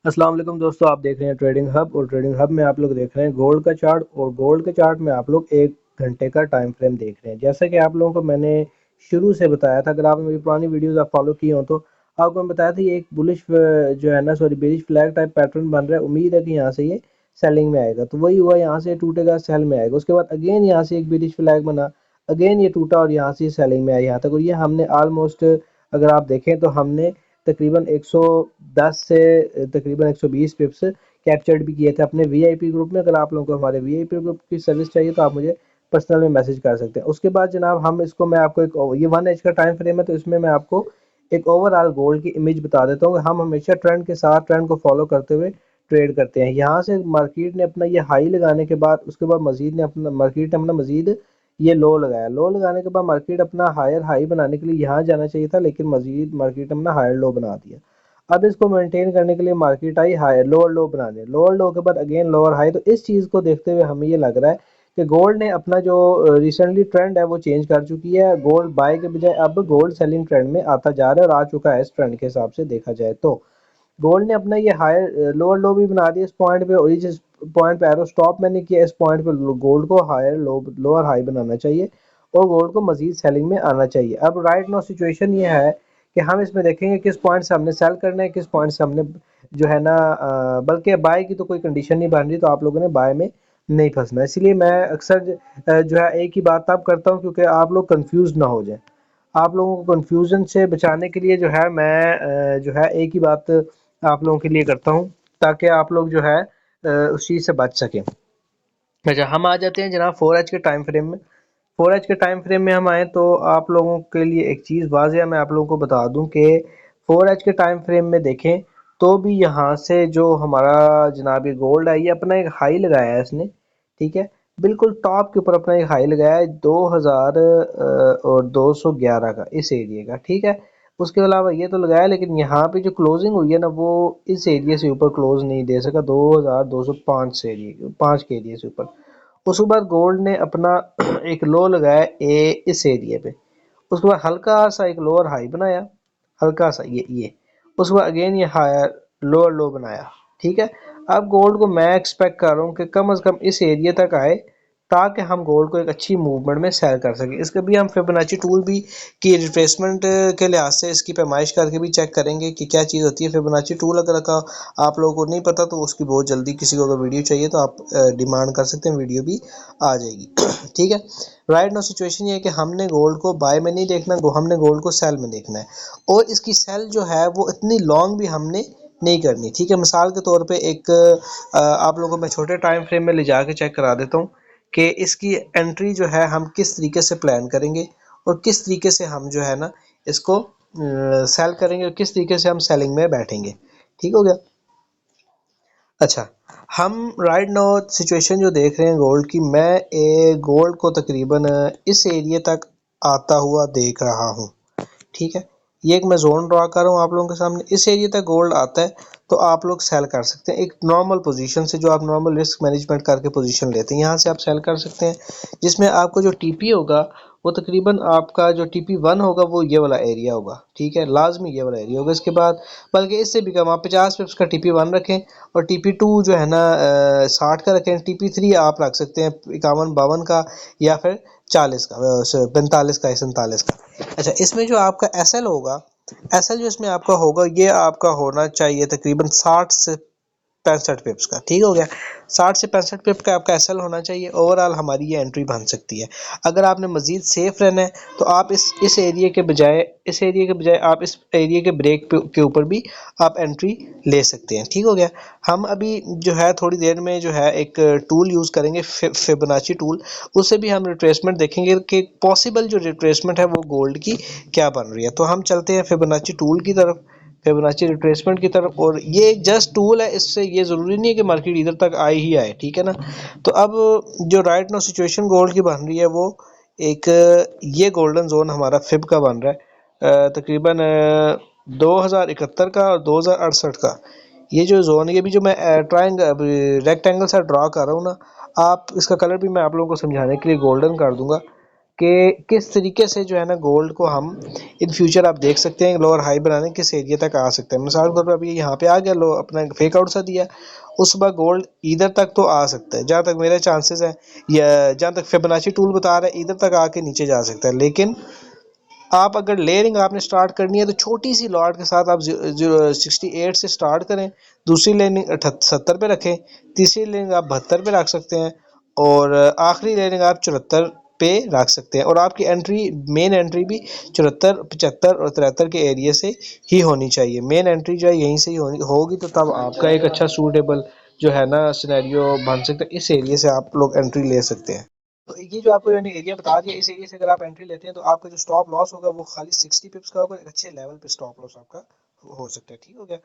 अस्सलाम वालेकुम दोस्तों, आप देख रहे हैं ट्रेडिंग हब और ट्रेडिंग हब में आप लोग देख रहे हैं गोल्ड का चार्ट। और गोल्ड के चार्ट में आप लोग 1 घंटे का टाइम फ्रेम देख रहे हैं। जैसा कि आप लोगों को मैंने शुरू से बताया था, अगर आपने मेरी पुरानी वीडियोस आप फॉलो की हो तो आपको मैं बताया था ये एक बुलिश जो है ना sorry bearish flag type pattern बन रहा है। उम्मीद है कि यहाँ से ये सेलिंग में आएगा, तो वही हुआ, यहाँ से टूटेगा, सेल में आएगा। उसके बाद अगेन यहाँ से एक बेरिश फ्लैग बना, अगेन ये टूटा और यहाँ से सेलिंग में आया यहाँ तक। और ये हमने ऑलमोस्ट, अगर आप देखें तो हमने तकरीबन 110 से तकरीबन 120 पिप्स कैप्चर्ड भी किए थे अपने वीआईपी ग्रुप में। अगर आप लोगों को हमारे वीआईपी ग्रुप की सर्विस चाहिए तो आप मुझे पर्सनल में मैसेज कर सकते हैं। उसके बाद जनाब हम इसको, मैं आपको एक, ये 1 एच का टाइम फ्रेम है, तो इसमें मैं आपको एक ओवरऑल गोल्ड की इमेज बता देता हूँ। हम हमेशा ट्रेंड के साथ, ट्रेंड को फॉलो करते हुए ट्रेड करते हैं। यहाँ से मार्केट ने अपना ये हाई लगाने के बाद, उसके बाद मार्केट ने अपना मजीद ये लो लगाया। लो लगाने के बाद मार्केट अपना हायर हाई बनाने के लिए यहाँ जाना चाहिए था, लेकिन मजीद मार्केट ने अपना हायर लो बना दिया। अब इसको मेंटेन करने के लिए मार्केट आई हायर लोअर लो बनाने, लोअर लो के बाद अगेन लोअर हाई। तो इस चीज़ को देखते हुए हमें ये लग रहा है कि गोल्ड ने अपना जो रिसेंटली ट्रेंड है वो चेंज कर चुकी है। गोल्ड बाय के बजाय अब गोल्ड सेलिंग ट्रेंड में आता जा रहा है और आ चुका है इस ट्रेंड के हिसाब से देखा जाए तो। गोल्ड ने अपना ये हायर लोअर लो भी बना दिया इस पॉइंट पे, और ये जिस पॉइंट पे एरो स्टॉप मैंने किया इस पॉइंट पे गोल्ड को हायर लो लोअर हाई बनाना चाहिए और गोल्ड को मजीद सेलिंग में आना चाहिए। अब राइट नाउ सिचुएशन ये है कि हम इसमें देखेंगे किस पॉइंट से हमने सेल करना है, किस पॉइंट से हमने जो है ना बल्कि बाय की तो कोई कंडीशन नहीं बन रही, तो आप लोगों ने बाय में नहीं फंसना। इसलिए मैं अक्सर जो है एक ही बात तब करता हूँ क्योंकि आप लोग कंफ्यूज ना हो जाए। आप लोगों को कंफ्यूजन से बचाने के लिए जो है मैं जो है एक ही बात आप लोगों के लिए करता हूँ, ताकि आप लोग जो है उस चीज़ से बच सकें। अच्छा, हम आ जाते हैं जनाब 4 एच के टाइम फ्रेम में। 4 एच के टाइम फ्रेम में हम आए तो आप लोगों के लिए एक चीज़ वाज़ेह मैं आप लोगों को बता दूं कि 4 एच के टाइम फ्रेम में देखें तो भी यहाँ से जो हमारा जनाब ये गोल्ड है, ये अपना एक हाई लगाया है इसने, ठीक है। बिल्कुल टॉप के ऊपर अपना एक हाई लगाया है 2000 और 211 का इस एरिया का, ठीक है। उसके अलावा ये तो लगाया, लेकिन यहाँ पे जो क्लोजिंग हुई है ना वो इस एरिया से ऊपर क्लोज नहीं दे सका, 2205 से एरिया 5 के एरिया से ऊपर। उसके बाद गोल्ड ने अपना एक लो लगाया ए इस एरिया पे। उसके बाद हल्का सा एक लोअर हाई बनाया, हल्का सा ये उसके बाद अगेन ये हायर लोअर लो बनाया, ठीक है। अब गोल्ड को मैं एक्सपेक्ट कर रहा हूँ कि कम से कम इस एरिया तक आए, ताकि हम गोल्ड को एक अच्छी मूवमेंट में सेल कर सकें। इसके भी हम फिबोनाची टूल भी की रिट्रेसमेंट के लिहाज से इसकी पैमाइश करके भी चेक करेंगे कि क्या चीज़ होती है फिबोनाची टूल। अगर का आप लोगों को नहीं पता तो उसकी बहुत जल्दी, किसी को अगर वीडियो चाहिए तो आप डिमांड कर सकते हैं, वीडियो भी आ जाएगी ठीक है। राइट नाउ सिचुएशन ये है कि हमने गोल्ड को बाय में नहीं देखना, हमने गोल्ड को सेल में देखना है। और इसकी सेल जो है वो इतनी लॉन्ग भी हमने नहीं करनी, ठीक है। मिसाल के तौर पे एक आप लोगों को मैं छोटे टाइम फ्रेम में ले जाके चेक करा देता हूँ कि इसकी एंट्री जो है हम किस तरीके से प्लान करेंगे और किस तरीके से हम जो है ना इसको सेल करेंगे और किस तरीके से हम सेलिंग में बैठेंगे, ठीक हो गया। अच्छा, हम राइट नाउ सिचुएशन जो देख रहे हैं गोल्ड की, मैं गोल्ड को तकरीबन इस एरिया तक आता हुआ देख रहा हूँ, ठीक है। ये एक मैं जोन ड्रा कर रहा हूँ आप लोगों के सामने, इस एरिया तक गोल्ड आता है तो आप लोग सेल कर सकते हैं एक नॉर्मल पोजीशन से, जो आप नॉर्मल रिस्क मैनेजमेंट करके पोजीशन लेते हैं, यहाँ से आप सेल कर सकते हैं। जिसमें आपको जो टीपी होगा वो तकरीबन आपका जो टीपी 1 होगा वो ये वाला एरिया होगा, ठीक है, लाजमी ये वाला एरिया होगा। इसके बाद बल्कि इससे भी कम, आप 50 पिप्स का टीपी 1 रखें और टीपी 2 जो है ना 60 का रखें। टीपी 3 आप रख सकते हैं 51-52 का या फिर 40 का, 45 का या 47 का। अच्छा, इसमें जो आपका एसएल होगा, एसएल जो इसमें आपका होगा ये आपका होना चाहिए तकरीबन 60 से 65 पिप्स का, ठीक हो गया। 60 से 65 पिप का आपका एसएल होना चाहिए। ओवरऑल हमारी ये एंट्री बन सकती है। अगर आपने मजीद सेफ रहना है तो आप इस एरिया के बजाय आप इस एरिया के ब्रेक के ऊपर भी आप एंट्री ले सकते हैं, ठीक हो गया। हम अभी जो है थोड़ी देर में जो है एक टूल यूज़ करेंगे फिबोनाची टूल, उससे भी हम रिट्रेसमेंट देखेंगे कि पॉसिबल जो रिट्रेसमेंट है वो गोल्ड की क्या बन रही है। तो हम चलते हैं फिबोनाची टूल की तरफ, फिबोनाची रिट्रेसमेंट की तरफ। और ये एक जस्ट टूल है, इससे ये ज़रूरी नहीं है कि मार्केट इधर तक आए ही आए, ठीक है ना। तो अब जो राइट नाउ सिचुएशन गोल्ड की बन रही है वो एक ये गोल्डन जोन हमारा फिब का बन रहा है तकरीबन 2071 का और 2068 का। ये जो जोन, ये भी जो मैं ट्रायंगल रेक्टेंगल सा ड्रा कर रहा हूँ ना, आप इसका कलर भी मैं आप लोगों को समझाने के लिए गोल्डन कर दूंगा कि किस तरीके से जो है ना गोल्ड को हम इन फ्यूचर आप देख सकते हैं लोअर हाई बनाने किस एरिया तक आ सकते हैं। मिसाल के तौर पर अभी यहाँ पे आ गया, लो अपना फेक आउट सा दिया, उस बार गोल्ड इधर तक तो आ सकता है, जहाँ तक मेरे चांसेस है, या जहाँ तक फिबोनाची टूल बता रहा है इधर तक आके नीचे जा सकता है। लेकिन आप अगर लेयरिंग आपने स्टार्ट करनी है तो छोटी सी लॉट के साथ आप 68 से स्टार्ट करें, दूसरी लेयरिंग 70 पे रखें, तीसरी लेयरिंग आप 72 पे रख सकते हैं, और आखिरी लेयरिंग आप 74 पे रख सकते हैं। और आपकी एंट्री, मेन एंट्री भी 74, 75 और 73 के एरिया से ही होनी चाहिए। मेन एंट्री जो है यहीं से ही होगी, तो तब आपका एक अच्छा सूटेबल जो है ना सिनेरियो बन सकता है। इस एरिया से आप लोग एंट्री ले सकते हैं। तो ये जो आपको मैंने एरिया बता दिया, इस एरिया से अगर आप एंट्री लेते हैं तो आपका जो स्टॉप लॉस होगा वो खाली 60 पिप्स का होगा। एक अच्छे लेवल पे स्टॉप लॉस आपका हो सकता है। ठीक हो गया।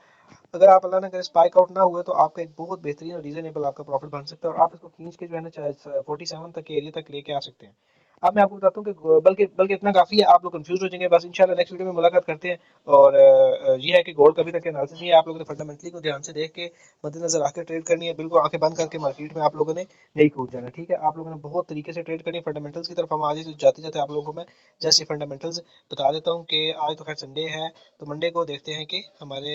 अगर आप अल्लाह ना करे स्पाइक आउट ना हुए तो आपका एक बहुत बेहतरीन और रीजनेबल आपका प्रॉफिट बन सकता है, और आप इसको खींच के जो है ना 47 तक के एरिया तक लेके आ सकते हैं। अब मैं आपको बताता हूँ कि बल्कि बल्कि इतना काफी है, आप लोग कंफ्यूज हो जाएंगे। बस इंशाल्लाह नेक्स्ट वीडियो में मुलाकात करते हैं। और ये है कि गोल्ड कभी तक एनालिसिस नहीं है, आप लोगों ने फंडामेंटली को ध्यान से देख के मद्देनजर आकर ट्रेड करनी है। बिल्कुल आंखें बंद करके मार्केट में आप लोगों ने नहीं कूद जाना। ठीक है, आप लोगों ने बहुत तरीके से ट्रेड करनी है। फंडामेंटल्स की तरफ हम आगे जाते जाते आप लोगों को मैं जैसे फंडामेंटल्स बता देता हूँ कि आज तो खैर संडे है, तो मंडे को देखते हैं कि हमारे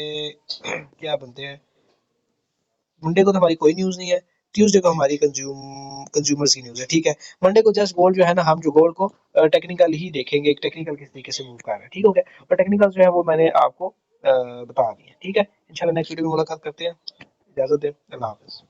क्या बनते हैं। मंडे को तो हमारी कोई न्यूज़ नहीं है, ट्यूसडे को हमारी कंज्यूमर्स की न्यूज़ है। ठीक है, मंडे को जस्ट गोल्ड जो है ना, हम जो गोल्ड को टेक्निकल ही देखेंगे, टेक्निकल किस तरीके से मूव कर रहा है। ठीक हो गया, और टेक्निकल जो है वो मैंने आपको बता दिए। ठीक है, इंशाल्लाह नेक्स्ट वीडियो में मुलाकात करते हैं। इजाजत दें, अल्लाह हाफिज़।